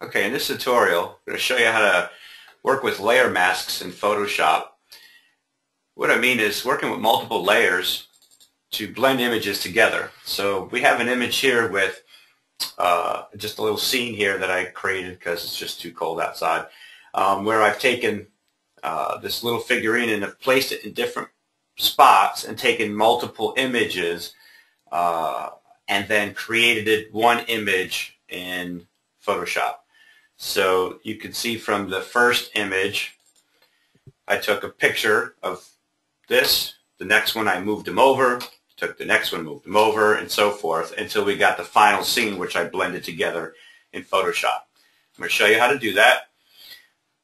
Okay, in this tutorial, I'm going to show you how to work with layer masks in Photoshop. What I mean is working with multiple layers to blend images together. So we have an image here with just a little scene here that I created because it's just too cold outside, where I've taken this little figurine and have placed it in different spots and taken multiple images and then created one image in Photoshop. So you can see from the first image, I took a picture of this. The next one I moved them over, took the next one, moved them over, and so forth until we got the final scene, which I blended together in Photoshop. I'm going to show you how to do that.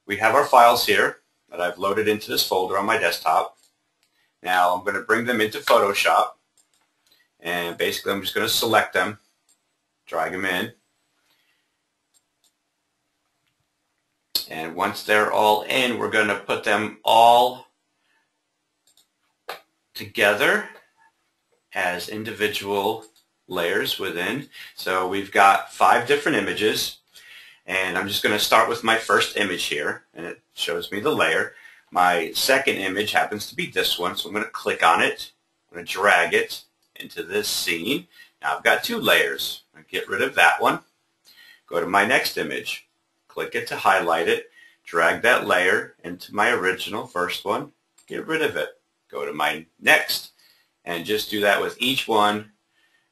We have our files here that I've loaded into this folder on my desktop. Now I'm going to bring them into Photoshop, and basically I'm just going to select them, drag them in. And once they're all in, we're going to put them all together as individual layers within. So we've got 5 different images, and I'm just going to start with my first image here, and it shows me the layer. My second image happens to be this one, so I'm going to click on it. I'm going to drag it into this scene. Now I've got 2 layers. I'm going to get rid of that one. Go to my next image. Click it to highlight it, drag that layer into my original first one, get rid of it. Go to my next, and just do that with each one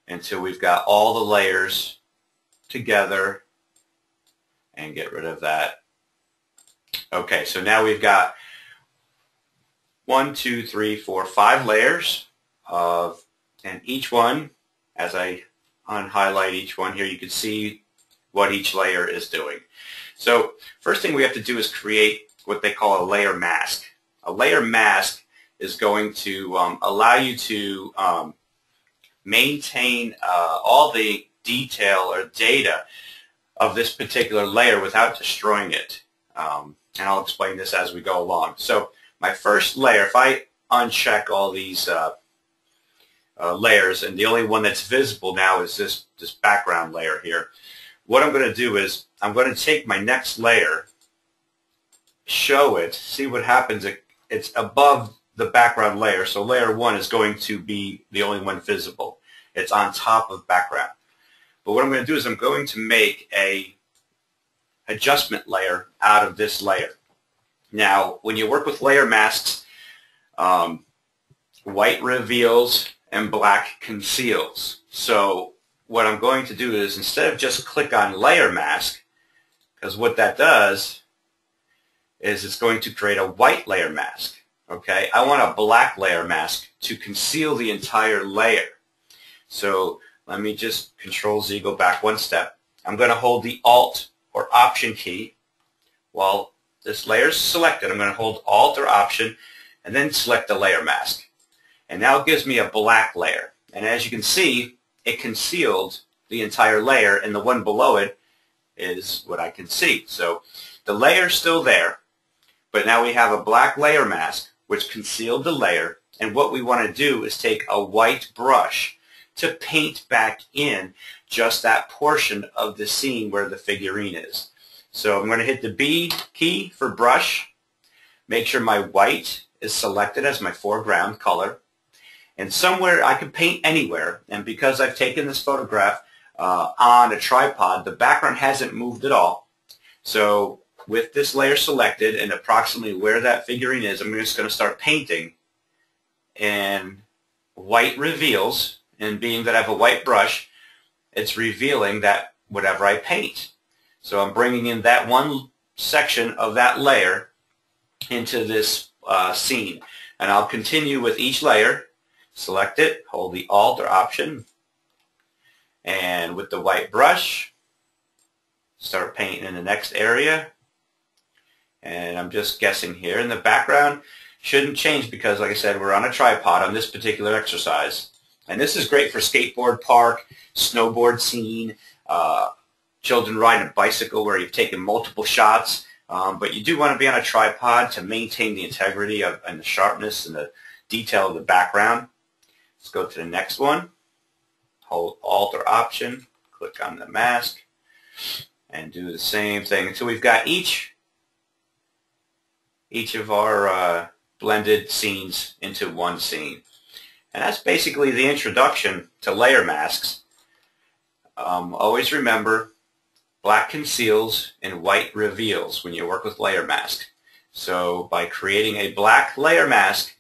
until we've got all the layers together, and get rid of that. Okay, so now we've got 1, 2, 3, 4, 5 layers and each one, as I unhighlight each one here, you can see what each layer is doing. So first thing we have to do is create what they call a layer mask. A layer mask is going to allow you to maintain all the detail or data of this particular layer without destroying it. And I'll explain this as we go along. So my first layer, if I uncheck all these layers, and the only one that's visible now is this background layer here, what I'm going to do is I'm going to take my next layer, show it, see what happens. It's above the background layer, so layer 1 is going to be the only one visible. It's on top of background. But what I'm going to do is I'm going to make a adjustment layer out of this layer. Now, when you work with layer masks, white reveals and black conceals. So what I'm going to do is, instead of just click on layer mask, because what that does is it's going to create a white layer mask. Okay, I want a black layer mask to conceal the entire layer. So let me just Control-Z, go back one step. I'm going to hold the Alt or Option key while this layer is selected. I'm going to hold Alt or Option and then select the layer mask. And now it gives me a black layer. And as you can see, it concealed the entire layer, and the one below it is what I can see. So the layer is still there, but now we have a black layer mask which concealed the layer, and what we want to do is take a white brush to paint back in just that portion of the scene where the figurine is. So I'm going to hit the B key for brush, make sure my white is selected as my foreground color, and somewhere I can paint anywhere, and because I've taken this photograph on a tripod, the background hasn't moved at all. So with this layer selected and approximately where that figurine is, I'm just going to start painting, and white reveals, and being that I have a white brush, it's revealing that whatever I paint. So I'm bringing in that one section of that layer into this scene, and I'll continue with each layer. Select it, hold the Alt or Option, and with the white brush, start painting in the next area. And I'm just guessing here. And the background shouldn't change because, like I said, we're on a tripod on this particular exercise. And this is great for skateboard park, snowboard scene, children riding a bicycle where you've taken multiple shots. But you do want to be on a tripod to maintain the integrity and the sharpness and the detail of the background. Let's go to the next one. Hold Alt or Option, click on the mask, and do the same thing until we've got each of our blended scenes into one scene. And that's basically the introduction to layer masks. Always remember, black conceals and white reveals when you work with layer mask. So by creating a black layer mask,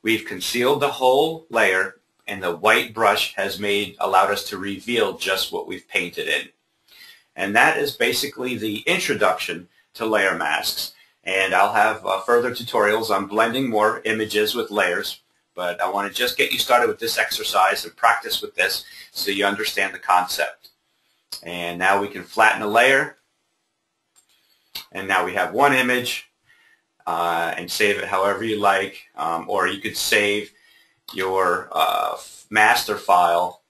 we've concealed the whole layer, and the white brush has allowed us to reveal just what we've painted in. And that is basically the introduction to layer masks. And I'll have further tutorials on blending more images with layers, but I want to just get you started with this exercise and practice with this so you understand the concept. And now we can flatten a layer, and now we have one image, and save it however you like, or you could save your master file,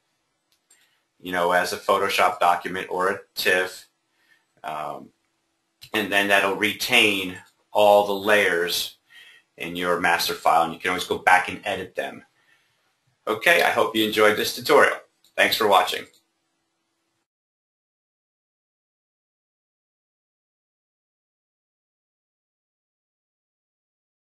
as a Photoshop document or a TIFF, and then that'll retain all the layers in your master file, and you can always go back and edit them. Okay, I hope you enjoyed this tutorial. Thanks for watching.